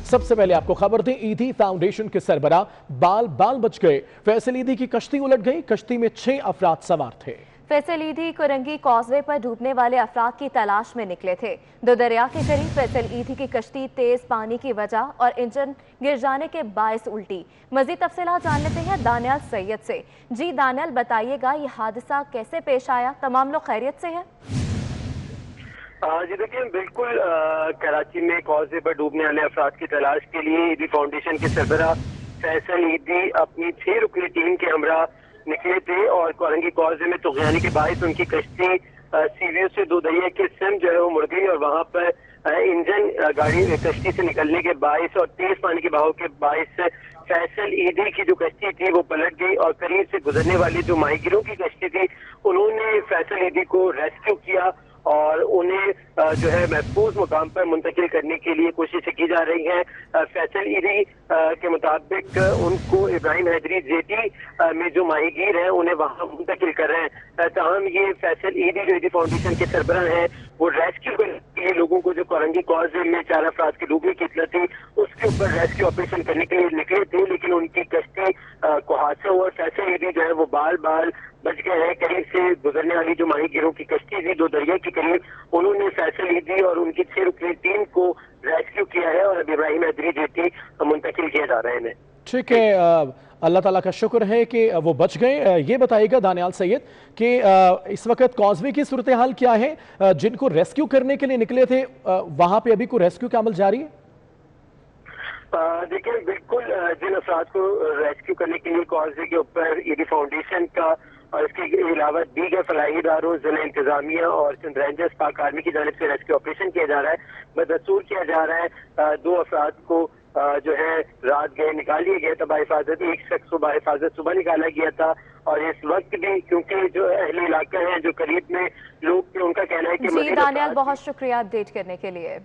सबसे पहले आपको खबर दें, ईदी फाउंडेशन के सरबराह बाल बाल बच गए। फैसल ईदी की कश्ती उलट गई। कश्ती में 6 अफराद सवार थे। फैसल ईदी कोरंगी कॉजवे पर डूबने वाले अफराद की तलाश में निकले थे। दरिया के करीब फैसल ईदी की कश्ती तेज पानी की वजह और इंजन गिर जाने के बायस उल्टी। मजीद तफसीलात जान लेते हैं दानियाल सैयद से। जी दानियाल, बताइएगा ये हादसा कैसे पेश आया? तमाम लोग खैरियत से हैं? जी देखिए, बिल्कुल कराची में कॉजवे पर डूबने वाले अफराद की तलाश के लिए ईदी फाउंडेशन के सरबराह फैसल ईदी अपनी 6 रुकनी टीम के हमरा निकले थे और कोरंगी कॉजवे में तुगयानी के बायस उनकी कश्ती सीवियो से दो दरिया के सिम जो है वो मुड़ गई और वहां पर इंजन गाड़ी कश्ती से निकलने के बायस और तेज पानी के बहाव के बायस फैसल ईदी की जो कश्ती थी वो पलट गई और करीब से गुजरने वाली जो माहीगिरों की कश्ती थी उन्होंने फैसल ईदी को रेस्क्यू किया और उन्हें जो है महफूज मुकाम पर मुंतकिल करने के लिए कोशिशें की जा रही हैं। फैसल ईदी के मुताबिक उनको इब्राहिम हैदरी जेटी में जो माहीगीर हैं उन्हें वहां मुंतकिल कर रहे हैं। ताहम ये फैसल ईदी जो ईदी फाउंडेशन के सरबराह हैं वो रेस्क्यू करने के लिए लोगों को जो कोरंगी कॉजवे में 4 अफराद के डूबने की इत्तला थी उसके ऊपर रेस्क्यू ऑपरेशन करने के लिए निकले थे, लेकिन उनकी कश्ती को हादसा हुआ। फैसल ईदी जो है वो बाल बाल बच गए हैं। करीब से गुजरने वाली जो माहीगिरों की कश्ती थी दो दरिया के करीब उन्होंने फैसल ईदी और उनकी 6 रुकनी टीम को रेस्क्यू किया है और अब इब्राहिम हैदरी जेटी मुंतकिल किए जा रहे हैं। ठीक है, अल्लाह ताला का शुक्र है कि वो बच गए। ये बताइएगा दानियाल सैयद कि इस वक्त कॉजवे की सूरत हाल क्या है? जिनको रेस्क्यू करने के लिए निकले थे वहां पे अभी कोई रेस्क्यू का अमल जारी है? देखिए, बिल्कुल जिन अफराद को रेस्क्यू करने के लिए कॉजवे के ऊपर ईदी फाउंडेशन का और इसके अलावा दीगर फलाही इदारों, जिला इंतजामिया और सिंध रेंजर्स पाक आर्मी की जानिब से रेस्क्यू ऑपरेशन किया जा रहा है, बदस्तूर किया जा रहा है। 2 अफराद को जो है रात गए निकाल लिया गया था बाहिफाजत। एक शख्स को बाहिफाजत सुबह निकाला गया था और इस वक्त भी क्योंकि जो अहले इलाका है जो करीब में लोग थे उनका कहना है कि जी दानियाल, बहुत शुक्रिया अपडेट करने के लिए।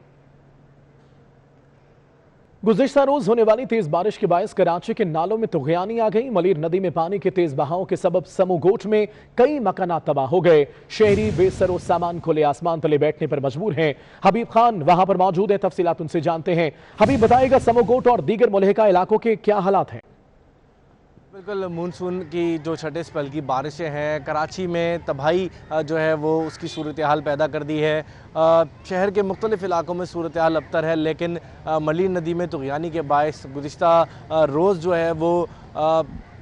गुज़िश्ता रोज होने वाली तेज बारिश के बायस कराची के नालों में तुगयानी आ गई। मलीर नदी में पानी के तेज बहाव के सबब समूगोट में कई मकानात तबाह हो गए। शहरी बेसरो सामान खुले आसमान तले बैठने पर मजबूर हैं। हबीब खान वहां पर मौजूद है, तफसीलात उनसे जानते हैं। हबीब, बताएगा समूगोट और दीगर मुलहिका इलाकों के क्या हालात हैं? बिल्कुल, मानसून की जो छठे स्पेल की बारिशें हैं कराची में तबाही जो है वो उसकी सूरत हाल पैदा कर दी है। शहर के मुख्तलिफ इलाकों में सूरत हाल अबतर है, लेकिन मलीर नदी में तुगयानी के बायस गुज़िश्ता रोज़ जो है वो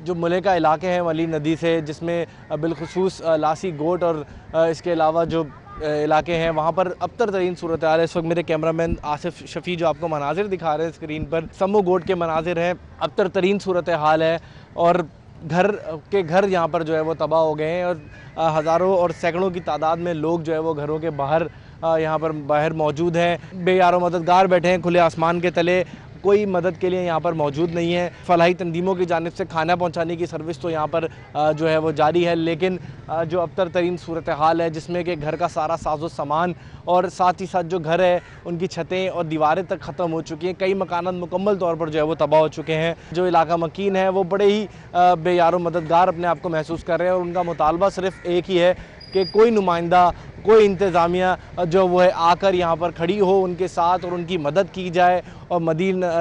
जो मुलहिका इलाके हैं मलीर नदी से, जिसमें बिलखुसूस लासी गोट और इसके अलावा जो इलाके हैं वहाँ पर अबतर तरीन सूरत हाल है। इस वक्त मेरे कैमरामैन आसिफ शफ़ी जो आपको मनाजिर दिखा रहे हैं स्क्रीन पर, समू गोट के मनाजिर हैं, अबतर तरीन सूरत हाल है और घर यहाँ पर जो है वो तबाह हो गए हैं और हज़ारों और सैकड़ों की तादाद में लोग जो है वो घरों के बाहर यहाँ पर बाहर मौजूद हैं। बेयारो मददगार बैठे हैं खुले आसमान के तले, कोई मदद के लिए यहाँ पर मौजूद नहीं है। फलाही तंजीमों की जानिब से खाना पहुँचाने की सर्विस तो यहाँ पर जो है वो जारी है, लेकिन जो अबतर तरीन सूरत हाल है जिसमें कि घर का सारा साजो सामान और साथ ही साथ जो घर है उनकी छतें और दीवारें तक ख़त्म हो चुकी हैं। कई मकानात मुकम्मल तौर पर जो है वो तबाह हो चुके हैं। जो इलाका मकीन है वो बड़े ही बेयारो मददगार अपने आप को महसूस कर रहे हैं और उनका मुतालबा सिर्फ एक ही है कि कोई नुमाइंदा, कोई इंतज़ामिया जो वो है आकर यहाँ पर खड़ी हो उनके साथ और उनकी मदद की जाए। और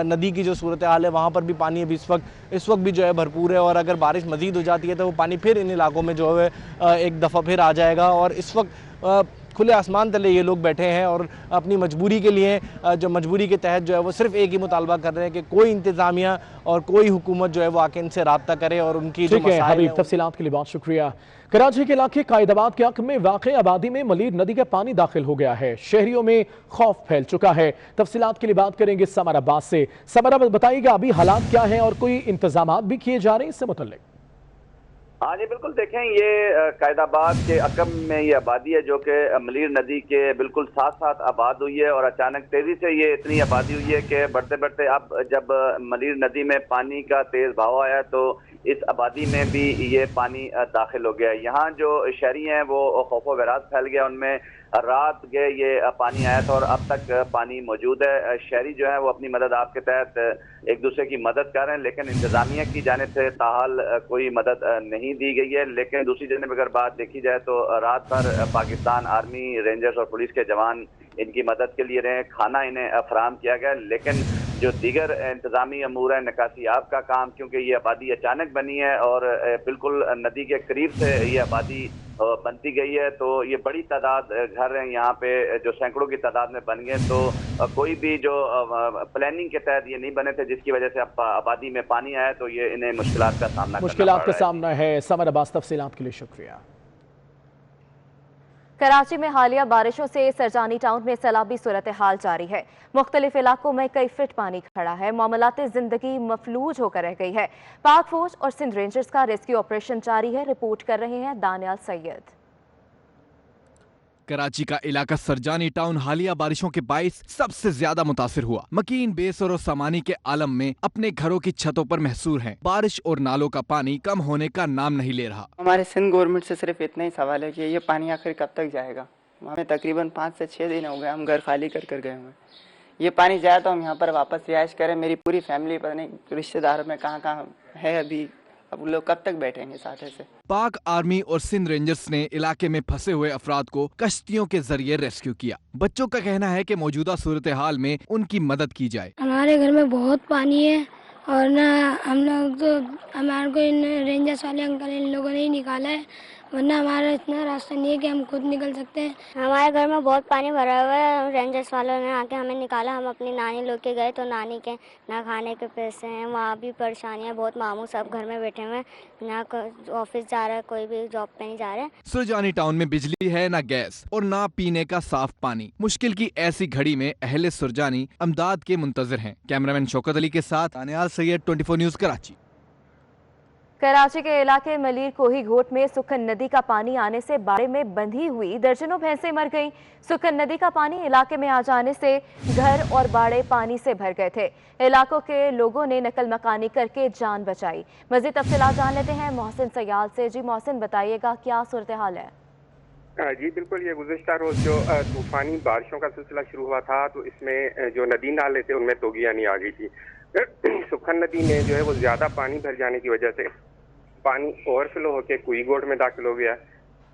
नदी की जो सूरत हाल है वहाँ पर भी पानी अभी इस वक्त भी जो है भरपूर है और अगर बारिश मज़ीद हो जाती है तो वो पानी फिर इन इलाकों में जो है एक दफ़ा फिर आ जाएगा। और इस वक्त खुले आसमान तले ये लोग बैठे हैं और अपनी मजबूरी के लिए जो मजबूरी के तहत जो है वो सिर्फ एक ही मुतालबा कर रहे हैं कि कोई इंतज़ामिया और कोई हुकूमत जो है वो आके इनसे रब्ता करे और उनकी जो मसाइल हैं। तफसीलात के लिए बहुत शुक्रिया। कराची के इलाके कायदाबाद के हक में वाक़ आबादी में मलीर नदी का पानी दाखिल हो गया है। शहरियों में खौफ फैल चुका है। तफसीलात के लिए बात करेंगे समर अब्बास से। समर, बताइएगा अभी हालात क्या हैं और कोई इंतजाम भी किए जा रहे हैं इससे मुतल्लिक? हाँ जी बिल्कुल, देखें ये कायदाबाद के अकम में ये आबादी है जो कि मलीर नदी के बिल्कुल साथ साथ आबाद हुई है और अचानक तेजी से ये इतनी आबादी हुई है कि बढ़ते बढ़ते अब जब मलीर नदी में पानी का तेज बहाव आया तो इस आबादी में भी ये पानी दाखिल हो गया। यहाँ जो शहरी हैं वो खौफ वराज फैल गया उनमें। रात गए ये पानी आया था और अब तक पानी मौजूद है। शहरी जो है वो अपनी मदद आपके तहत एक दूसरे की मदद कर रहे हैं, लेकिन इंतजामिया की जानिब से ताहाल कोई मदद नहीं दी गई है। लेकिन दूसरी जगह अगर बात देखी जाए तो रात भर पाकिस्तान आर्मी, रेंजर्स और पुलिस के जवान इनकी मदद के लिए रहे, खाना इन्हें फराहम किया गया। लेकिन जो दीगर इंतजामी अमूर है, निकासियाब का काम, क्योंकि ये आबादी अचानक बनी है और बिल्कुल नदी के करीब से ये आबादी बनती गई है, तो ये बड़ी तादाद घर हैं यहाँ पे जो सैकड़ों की तादाद में बन गए। तो कोई भी जो प्लानिंग के तहत ये नहीं बने थे, जिसकी वजह से अब आबादी में पानी आया, तो ये इन्हें मुश्किलात का सामना है। समर अब्बास, तफसीलात के लिए शुक्रिया। कराची में हालिया बारिशों से सरजानी टाउन में सैलाबी सूरत हाल जारी है। मुख्तलिफ इलाकों में कई फीट पानी खड़ा है। मामलात जिंदगी मफलूज होकर रह गई है। पाक फौज और सिंध रेंजर्स का रेस्क्यू ऑपरेशन जारी है। रिपोर्ट कर रहे हैं दानियाल सैयद। कराची का इलाका सरजानी टाउन हालिया बारिशों के बाइस सबसे ज्यादा मुतासिर हुआ। मकीन बेसर और सामानी के आलम में अपने घरों की छतों पर महसूर हैं। बारिश और नालों का पानी कम होने का नाम नहीं ले रहा। हमारे सिंध गवर्नमेंट से सिर्फ इतना ही सवाल है कि ये पानी आखिर कब तक जाएगा। हमें तकरीबन 5 से 6 दिन हो गए, हम घर खाली कर गए हुए। ये पानी जाए तो हम यहाँ पर वापस रिहाइश करें। मेरी पूरी फैमिली पता नहीं रिश्तेदारों में कहाँ है अभी, अब लोग कब तक बैठेंगे साथ ऐसे। पाक आर्मी और सिंध रेंजर्स ने इलाके में फंसे हुए अफराद को कश्तियों के जरिए रेस्क्यू किया। बच्चों का कहना है कि मौजूदा सूरत हाल में उनकी मदद की जाए। हमारे घर में बहुत पानी है और ना हम लोग तो हमारे को इन रेंजर्स वाले अंकल इन लोगों ने ही निकाला है, वरना हमारा इतना रास्ता नहीं है कि हम खुद निकल सकते हैं। हमारे घर में बहुत पानी भरा हुआ है। रेंजर्स वालों ने आके हमें निकाला। हम अपनी नानी लोग के गए तो नानी के ना खाने के पैसे हैं, वहाँ भी परेशानियाँ बहुत। मामू सब घर में बैठे हुए हैं, ना ऑफिस जा रहा है, कोई भी जॉब पे नहीं जा रहा है। सुरजानी टाउन में बिजली है ना गैस और ना पीने का साफ पानी। मुश्किल की ऐसी घड़ी में अहले सुरजानी अमदाद के मुंतजर हैं। कैमरामैन शौकत अली के साथ दानियाल सैयद, 24 न्यूज कराची। कराची के इलाके मलीर कोही घोट में सुखन नदी का पानी आने से बाड़े में बंधी हुई दर्जनों भैंसें मर गईं। सुखन नदी का पानी इलाके में आ जाने से घर और बाड़े पानी से भर गए थे। इलाकों के लोगों ने नकल मकानी करके जान बचाई। मजीद तफसीलात जान लेते हैं मोहसिन सयाल से। जी मोहसिन, बताइएगा क्या सूरत हाल है? जी बिल्कुल, ये गुज़िश्ता रोज जो तूफानी बारिशों का सिलसिला शुरू हुआ था, तो इसमें जो नदी नाले थे उनमें तोगियानी आ गई थी। सुखन नदी में जो है वो ज्यादा पानी भर जाने की वजह से पानी ओवरफ्लो होकर कुईगोट में दाखिल हो गया।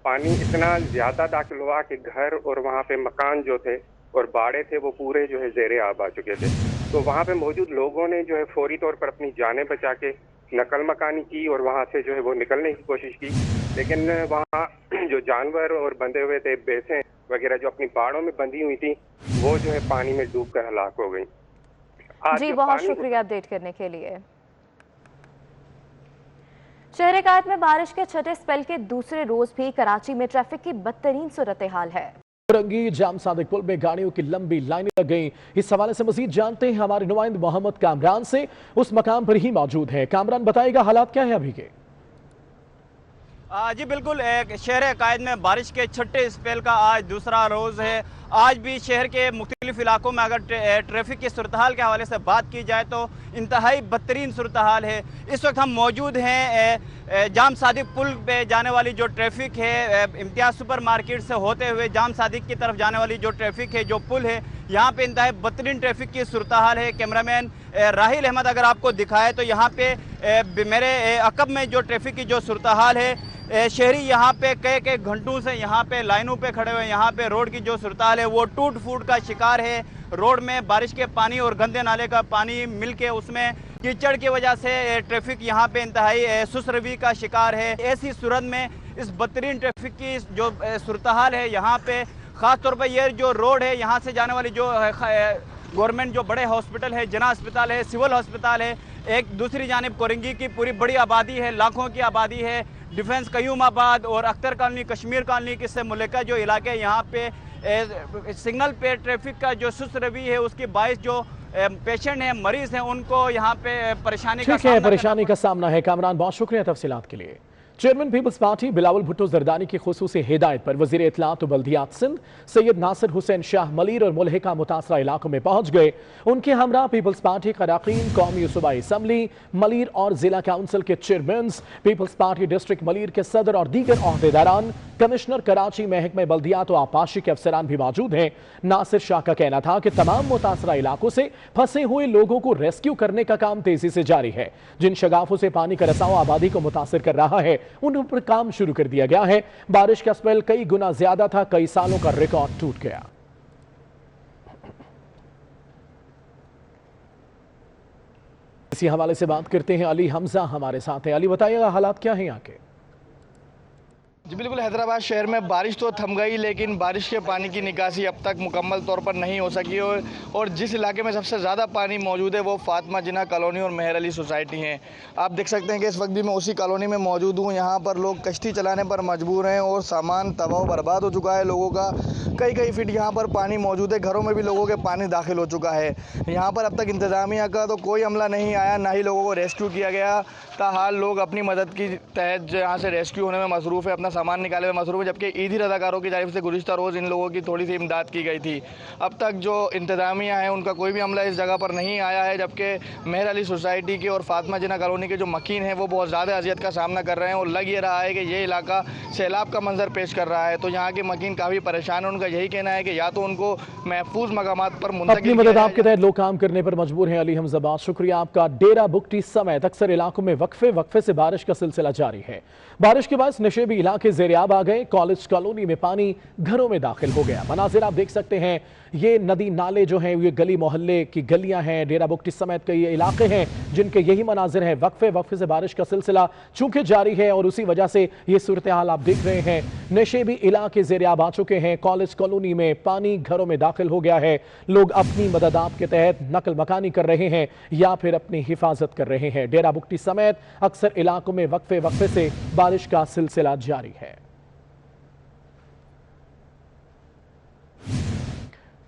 पानी इतना ज्यादा दाखिल हुआ कि घर और वहाँ पे मकान जो थे और बाड़े थे वो पूरे जो है ज़ेरे आब आ चुके थे। तो वहाँ पे मौजूद लोगों ने जो है फौरी तौर पर अपनी जानें बचा के नकल मकानी की और वहाँ से जो है वो निकलने की कोशिश की, लेकिन वहाँ जो जानवर और बंधे हुए थे, भैंसें वगैरह जो अपनी बाड़ों में बंधी हुई थी, वो जो है पानी में डूब कर हलाक हो गई। जी बहुत शुक्रिया अपडेट करने के लिए। शहर कायद में बारिश के छठे स्पेल के दूसरे रोज भी कराची में ट्रैफिक की बदतरीन सूरत हाल है। रंगी जाम सादिक पुल में गाड़ियों की लंबी लाइनें लग गईं। इस हवाले से मजीद जानते हैं हमारे नुमाइंद मोहम्मद कामरान से, उस मकाम पर ही मौजूद है। कामरान, बताएगा हालात क्या है अभी के? जी बिल्कुल, शहर कायद में बारिश के छठे स्पेल का आज दूसरा रोज़ है। आज भी शहर के मुख्तलिफ इलाकों में अगर ट्रैफिक की सूरत हाल के हवाले से बात की जाए तो इंतहाई बदतरीन सूरत हाल है। इस वक्त हम मौजूद हैं जाम सादिक पुल पे जाने वाली जो ट्रैफिक है, इम्तियाज़ सुपर मार्केट से होते हुए जाम सादिक की तरफ जाने वाली जो ट्रैफिक है, जो पुल है, यहाँ पे इंतहाई बदतरीन ट्रैफिक की सूरत हाल है। कैमरामैन राहिल अहमद अगर आपको दिखाए तो यहाँ पे मेरे अकब में जो ट्रैफिक की जो सूरत हाल है, शहरी यहाँ पे कई घंटों से यहाँ पे लाइनों पे खड़े हुए। यहाँ पे रोड की जो सूरत हाल है वो टूट फूट का शिकार है। रोड में बारिश के पानी और गंदे नाले का पानी मिलके उसमें कीचड़ की वजह से ट्रैफिक यहाँ पे इंतहाई सुस्त रवि का शिकार है। ऐसी सूरत में इस बदतरीन ट्रैफिक की जो सूरत हाल है, यहाँ पे ख़ास तौर पर ये जो रोड है, यहाँ से जाने वाली जो गवर्नमेंट जो बड़े हॉस्पिटल है, जना अस्पताल है, सिविल हॉस्पिटल है, एक दूसरी जानिब कोरंगी की पूरी बड़ी आबादी है, लाखों की आबादी है। डिफेंस कयूमाबाद और अख्तर कॉलोनी, कश्मीर कॉलोनी के से मुल्का जो इलाके यहाँ पे सिग्नल पे ट्रैफिक का जो सुस्त रवि है उसकी बाइस जो पेशेंट हैं, मरीज हैं, उनको यहाँ पे परेशानी का सामना है। कामरान, बहुत शुक्रिया तफसीलात के लिए। चेयरमैन पीपल्स पार्टी बिलावल भुट्टो जरदानी की खुसूसी हिदायत पर वजीर इत्तलात व बल्दियात सिंध सैयद नासिर हुसैन शाह मलीर और मुल्हिका मुतासरा इलाकों में पहुंच गए। उनके हमरा पीपल्स पार्टी कराकीन, कौमी सूबाई असम्बली मलीर और जिला काउंसिल के chairman, peoples party district Malir के सदर और दीगर अहदेदारान, कमिश्नर कराची महकमे बल्दियात व आपाशी के अफसरान भी मौजूद हैं। नासिर शाह का कहना था कि तमाम मुतासरा इलाकों से फंसे हुए लोगों को रेस्क्यू करने का काम तेजी से जारी है। जिन शगाफों से पानी का रसाव आबादी को मुतासर कर रहा है उन पर काम शुरू कर दिया गया है। बारिश का स्पेल कई गुना ज्यादा था, कई सालों का रिकॉर्ड टूट गया। इसी हवाले से बात करते हैं, अली हमजा हमारे साथ हैं। अली, बताइएगा हालात क्या हैं यहाँ के? जी बिल्कुल, हैदराबाद शहर में बारिश तो थम गई, लेकिन बारिश के पानी की निकासी अब तक मुकम्मल तौर पर नहीं हो सकी और जिस इलाके में सबसे ज़्यादा पानी मौजूद है वो फातिमा जिन्ना कॉलोनी और मेहर अली सोसाइटी है। आप देख सकते हैं कि इस वक्त भी मैं उसी कॉलोनी में मौजूद हूँ। यहाँ पर लोग कश्ती चलाने पर मजबूर हैं और सामान तबाह बर्बाद हो चुका है लोगों का। कई फीट यहाँ पर पानी मौजूद है, घरों में भी लोगों के पानी दाखिल हो चुका है। यहाँ पर अब तक इंतज़ामिया का तो कोई अमला नहीं आया, ना ही लोगों को रेस्क्यू किया गया। ताहाल लोग अपनी मदद की तहत यहाँ से रेस्क्यू होने में मसरूफ़ है, अपना सामान निकाले में मसरूफ़ है, जबकि ईदी रज़ाकारों की जानिब से गुज़िश्ता रोज़ इन लोगों की थोड़ी सी इमदाद की गई थी। अब तक जो इंतज़ामिया है उनका कोई भी अमला इस जगह पर नहीं आया है, जबकि मेहर अली सोसाइटी के और फातिमा जिन्ना कॉलोनी के जो मकीन हैं वो बहुत ज़्यादा अजियत का सामना कर रहे हैं और लग ये रहा है कि ये इलाका सैलाब का मंजर पेश कर रहा है। तो यहाँ के मकीन काफ़ी परेशान हैं। उनका यही कहना है कि या तो उनको महफूज मकामात पर मुंतकिल अपनी मदद आपके तहत लोग काम करने पर मजबूर हैं। अली हमजा, शुक्रिया आपका। डेरा बुगटी समेत अक्सर इलाकों में वक्फे से बारिश का सिलसिला जारी है। बारिश के बाद नशेबी इलाके ज़ेरियाब आ गए। कॉलेज कॉलोनी में पानी घरों में दाखिल हो गया। मनाजिर आप देख सकते हैं, ये नदी नाले जो हैं, ये गली मोहल्ले की गलियां हैं। डेरा बुगटी समेत कई इलाके हैं जिनके यही मनाजिर हैं। वक्फे से बारिश का सिलसिला चूंकि जारी है और उसी वजह से ये सूरत हाल आप देख रहे हैं। नशेबी इलाके ज़ेरियाब आ चुके हैं। कॉलेज कॉलोनी में पानी घरों में दाखिल हो गया है। लोग अपनी मदद आपके तहत नकल मकानी कर रहे हैं या फिर अपनी हिफाजत कर रहे हैं। डेरा बुगटी समेत अक्सर इलाकों में वक्फे से बारिश का सिलसिला जारी है।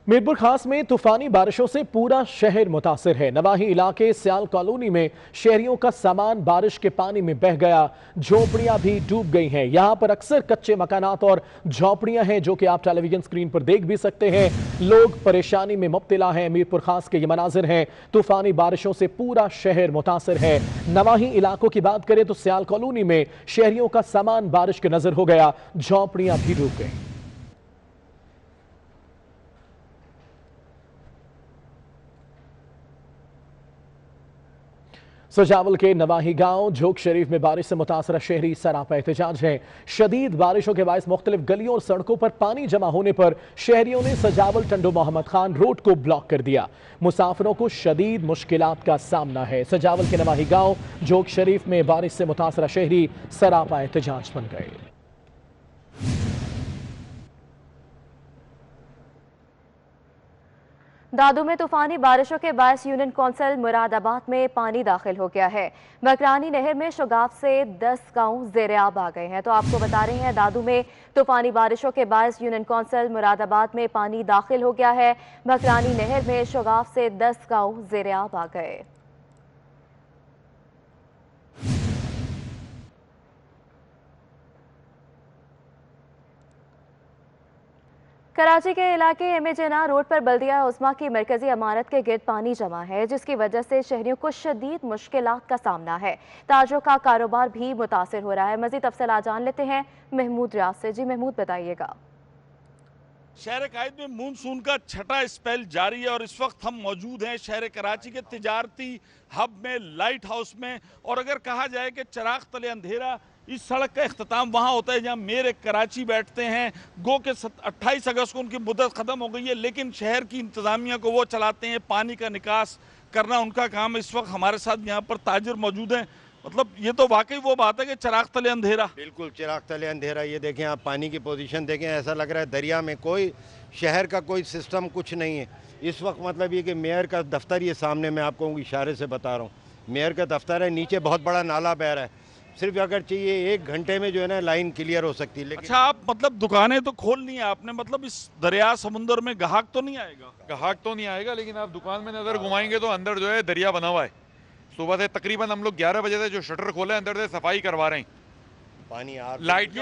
मीरपुर खास में तूफानी बारिशों से पूरा शहर मुतासिर है। नवाही इलाके सियाल कॉलोनी में शहरियों का सामान बारिश के पानी में बह गया। झोपड़ियां भी डूब गई हैं। यहां पर अक्सर कच्चे मकानात और झोपड़ियां हैं, जो कि आप टेलीविजन स्क्रीन पर देख भी सकते हैं। लोग परेशानी में मुब्तला हैं। मीरपुर खास के ये मनाजिर हैं। तूफानी बारिशों से पूरा शहर मुतासिर है। नवाही इलाकों की बात करें तो सियाल कॉलोनी में शहरियों का सामान बारिश के नजर हो गया। झोपड़ियां भी डूब गई। सजावल के नवाही गांव जोक शरीफ में बारिश से मुतासरा शहरी सरापा एहतजाज हैं। शदीद बारिशों के बायस मुख्तलिफ गलियों और सड़कों पर पानी जमा होने पर शहरियों ने सजावल टंडो मोहम्मद खान रोड को ब्लॉक कर दिया। मुसाफिरों को शदीद मुश्किलात का सामना है। सजावल के नवाही गांव जोक शरीफ में बारिश से मुतासरा शहरी सरापा एहतजाज बन गए। दादू में तूफानी बारिशों के बायस यूनियन कौंसिल मुरादाबाद में पानी दाखिल हो गया है। बकरानी नहर में शुगाफ से 10 गांव ज़ेरियाब आ गए हैं। तो आपको बता रहे हैं, दादू में तूफानी बारिशों के बायस यूनियन कौंसिल मुरादाबाद में पानी दाखिल हो गया है। बकरानी नहर में शुगाफ से 10 गांव ज़ेरियाब आ गए। कराची के इलाके एम ए जना रोड पर बल्दिया उस्मा की मरकजी इमारत के गिर्द पानी जमा है, जिसकी वजह से शहरियों को शदीद मुश्किलात का सामना है। ताजों का कारोबार भी मुतासिर हो रहा है। मज़ीद तफसीलात जान लेते हैं महमूद रियाज से। जी महमूद, बताइएगा। शहर कायद में मानसून का छठा स्पेल जारी है और इस वक्त हम मौजूद हैं शहर कराची के तिजारती हब में, लाइट हाउस में। और अगर कहा जाए कि चिराग तले अंधेरा, इस सड़क का इख्तिताम वहाँ होता है जहाँ मेयर कराची बैठते हैं। गो के 28 अगस्त को उनकी मुद्दत ख़त्म हो गई है, लेकिन शहर की इंतज़ामिया को वो चलाते हैं। पानी का निकास करना उनका काम है। इस वक्त हमारे साथ यहाँ पर ताजिर मौजूद हैं। मतलब ये तो वाकई वो बात है कि चिराग तले अंधेरा। बिल्कुल चिराग तले अंधेरा। ये देखें आप, पानी की पोजीशन देखें, ऐसा लग रहा है दरिया में कोई शहर का कोई सिस्टम कुछ नहीं है इस वक्त। मतलब ये कि मेयर का दफ्तर, ये सामने मैं आपको इशारे से बता रहा हूँ, मेयर का दफ्तर है। नीचे बहुत बड़ा नाला बह रहा है। सिर्फ अगर चाहिए 1 घंटे में जो है ना लाइन क्लियर हो सकती है। लेकिन अच्छा, आप मतलब दुकानें तो खोल ली है आपने, मतलब इस दरिया समुंदर में गाहक तो नहीं आएगा? गाहक तो नहीं आएगा, लेकिन आप दुकान में नजर घुमाएंगे तो अंदर जो है दरिया बना हुआ है। सुबह से तकरीबन हम लोग 11 बजे से जो शटर खोले अंदर से सफाई करवा रहे हैं। पानी आ लाइट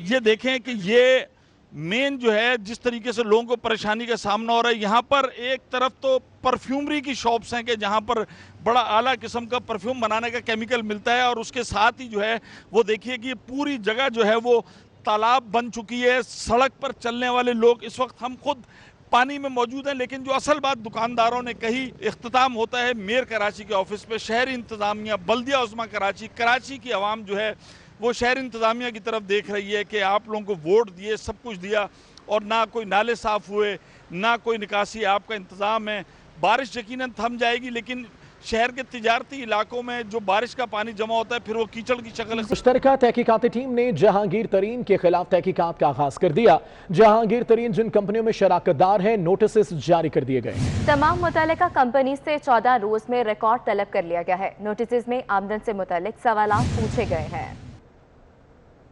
ये देखें कि ये मेन जो है जिस तरीके से लोगों को परेशानी का सामना हो रहा है। यहाँ पर एक तरफ तो परफ्यूमरी की शॉप्स हैं कि जहाँ पर बड़ा आला किस्म का परफ्यूम बनाने का केमिकल मिलता है, और उसके साथ ही जो है वो देखिए कि पूरी जगह जो है वो तालाब बन चुकी है। सड़क पर चलने वाले लोग, इस वक्त हम खुद पानी में मौजूद हैं। लेकिन जो असल बात दुकानदारों ने कही, इख्तिताम होता है मेयर कराची के ऑफिस पे। शहरी इंतज़ामिया, बल्दिया उस्मा कराची, कराची की आवाम जो है वो शहर इंतज़ामिया की तरफ देख रही है कि आप लोगों को वोट दिए, सब कुछ दिया, और ना कोई नाले साफ़ हुए, ना कोई निकासी आपका इंतज़ाम है। बारिश यकीनन थम जाएगी, लेकिन शहर के तिजारती इलाकों में जो बारिश का पानी जमा होता है फिर वो कीचड़ की शक्ल में। मुश्तरका तहकीकाती टीम ने जहांगीर तरीन के खिलाफ तहकीकात का आगाज कर दिया। जहांगीर तरीन जिन कंपनियों में शराकतदार हैं, नोटिस जारी कर दिए गए। तमाम मुतल्लिका कंपनी से 14 रोज में रिकॉर्ड तलब कर लिया गया है। नोटिस में आमदन से मुतल्लिक सवालात पूछे गए हैं।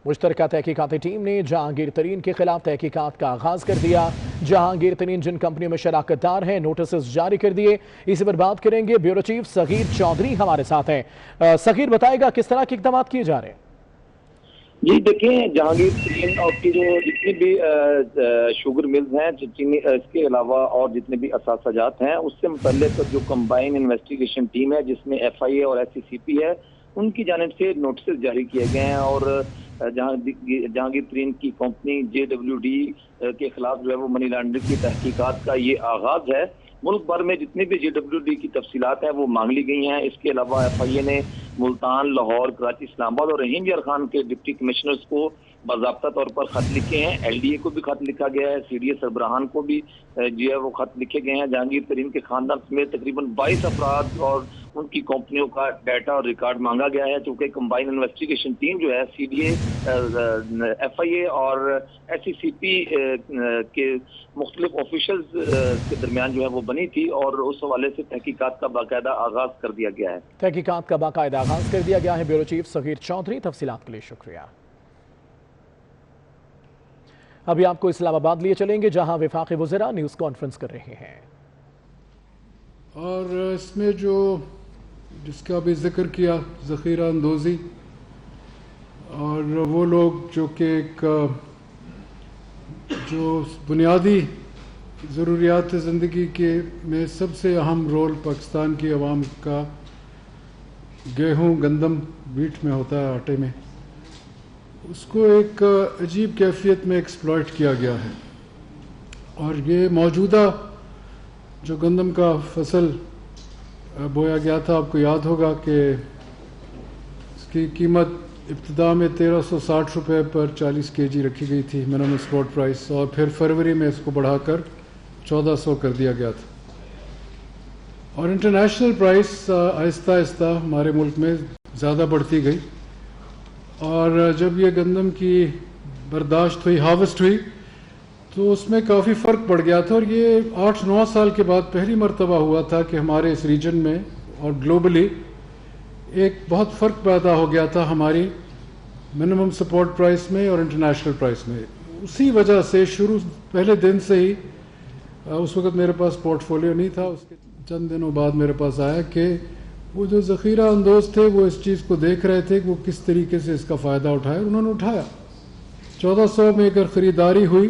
मुश्तरका तहकीकाती टीम ने जहांगीर तरीन के खिलाफ तहकीकात का आगाज कर दिया। जहांगीर तरीन जिन कंपनियों में शराकतदार हैं, नोटिस जारी कर दिए। इसी पर बात करेंगे, ब्यूरो चीफ सगीर चौधरी हमारे साथ हैं। सगीर बताएगा किस तरह के इक़दाम किए जा रहे हैं? जी देखिए, जहांगीर तरीन और की जो जितनी भी शुगर मिल्स हैं, इसके अलावा और जितने भी असासाजात हैं, उससे मुतल्लिक जो कंबाइन इन्वेस्टिगेशन टीम है जिसमें FIA और SCCP है, उनकी जानिब से नोटिस जारी किए गए हैं। और जहांगीर तरीन की कंपनी JWD के खिलाफ जो है वो मनी लॉन्ड्रिंग की तहकीकात का ये आगाज है। मुल्क भर में जितनी भी JWD की तफसीलात हैं वो मांग ली गई हैं। इसके अलावा FIA ने मुल्तान, लाहौर, कराची, इस्लामाबाद और रहीम यार खान के डिप्टी कमिश्नर्स को बाज़ाब्ता तौर पर खत लिखे हैं। LDA को भी खत लिखा गया है, CDA सरबराहान को भी जो है वो खत लिखे गए हैं। जहांगीर तरीन के खानदान समेत तकरीबन 22 अफराद और उनकी कंपनियों का डाटा और रिकॉर्ड मांगा गया है। चूँकि कंबाइन इन्वेस्टिगेशन टीम जो है CDA, FIA और SCCP के मुख्तलिफ ऑफिशल्स के दरमियान जो है वो बनी थी और उस हवाले से तहकीकात का बाकायदा आगाज कर दिया गया है। तहकीकात का बाकायदा आगाज कर दिया गया है। ब्यूरो चीफ सगीर चौधरी, तफसीलात के लिए शुक्रिया। अभी आपको इस्लामाबाद लिए चलेंगे, जहां वफाकी वज़रा न्यूज़ कॉन्फ्रेंस कर रहे हैं। और इसमें जो जिसका भी जिक्र किया, ज़ख़ीरा अंदोज़ी, और वो लोग जो कि जो बुनियादी ज़रूरियात ज़िंदगी के में सबसे अहम रोल पाकिस्तान की आवाम का गेहूँ, गंदम, वीट में होता है, आटे में, उसको एक अजीब कैफियत में एक्सप्लॉइट किया गया है। और ये मौजूदा जो गंदम का फसल बोया गया था, आपको याद होगा कि इसकी कीमत इब्तिदा में 1360 रुपये पर 40 kg रखी गई थी, मिनिमम स्पॉट प्राइस, और फिर फरवरी में इसको बढ़ाकर 1400 कर दिया गया था। और इंटरनेशनल प्राइस आहिस्ता आहिस्ता हमारे मुल्क में ज़्यादा बढ़ती गई। और जब ये गंदम की बर्दाश्त हुई, हार्वेस्ट हुई, तो उसमें काफ़ी फ़र्क पड़ गया था। और ये 8-9 साल के बाद पहली मर्तबा हुआ था कि हमारे इस रीजन में और ग्लोबली एक बहुत फ़र्क पैदा हो गया था हमारी मिनिमम सपोर्ट प्राइस में और इंटरनेशनल प्राइस में। उसी वजह से पहले दिन से ही, उस वक्त मेरे पास पोर्टफोलियो नहीं था, उसके चंद दिनों बाद मेरे पास आया कि वो जो ज़ख़ीरा अंदोज़ थे वो इस चीज़ को देख रहे थे कि वो किस तरीके से इसका फ़ायदा उठाए। उन्होंने उठाया। 1400 में अगर ख़रीदारी हुई,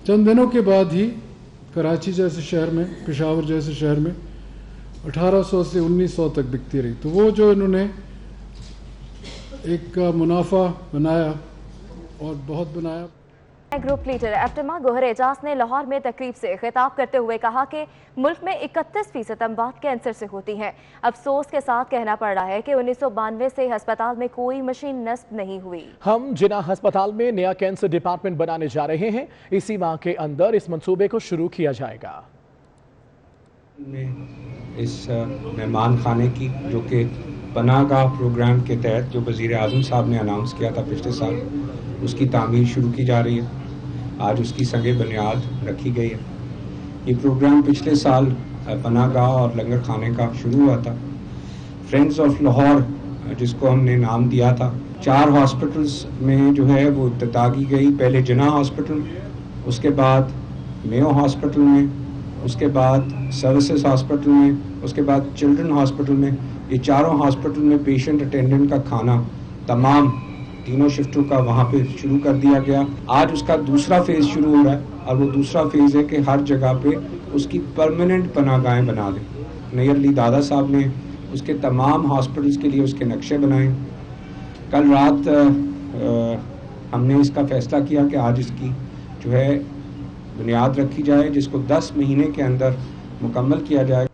चंद दिनों के बाद ही कराची जैसे शहर में, पेशावर जैसे शहर में 1800 से 1900 तक बिकती रही। तो वो जो इन्होंने एक मुनाफा बनाया और बहुत बनाया। ग्रुप लीडर एफ्टमा गोहर एजाज ने लाहौर में तकरीब से खिताब करते हुए कहा कि मुल्क में 31% अमवात कैंसर से होती हैं। अफसोस के साथ कहना पड़ रहा है कि 1992 से अस्पताल में कोई मशीन नस्ब नहीं हुई। हम जिना अस्पताल में नया कैंसर डिपार्टमेंट बनाने जा रहे हैं। इसी माह के अंदर इस मंसूबे को शुरू किया जाएगा। इस मेहमान खाने की, जो कि पनाहगाह प्रोग्राम के तहत जो वज़ीर आज़म साहब ने अनाउंस किया था पिछले साल, उसकी तामीर शुरू की जा रही है। आज उसकी संगे बुनियाद रखी गई है। ये प्रोग्राम पिछले साल पनाहगाह और लंगर खाने का शुरू हुआ था। फ्रेंड्स ऑफ लाहौर जिसको हमने नाम दिया था, 4 हॉस्पिटल्स में जो है वो इब्तिदा की गई। पहले जिना हॉस्पिटल में, उसके बाद मेयो हॉस्पिटल में, उसके बाद सर्विसेज हॉस्पिटल में, उसके बाद चिल्ड्रन हॉस्पिटल में। ये चारों हॉस्पिटल में पेशेंट अटेंडेंट का खाना तमाम तीनों शिफ्टों का वहाँ पे शुरू कर दिया गया। आज उसका दूसरा फेज़ शुरू हो रहा है और वो दूसरा फेज़ है कि हर जगह पे उसकी परमानेंट पनाहगाहें बना दें। नैयर अली दादा साहब ने उसके तमाम हॉस्पिटल्स के लिए उसके नक्शे बनाए। कल रात हमने इसका फ़ैसला किया कि आज इसकी जो है बुनियाद रखी जाए, जिसको 10 महीने के अंदर मुकम्मल किया जाए।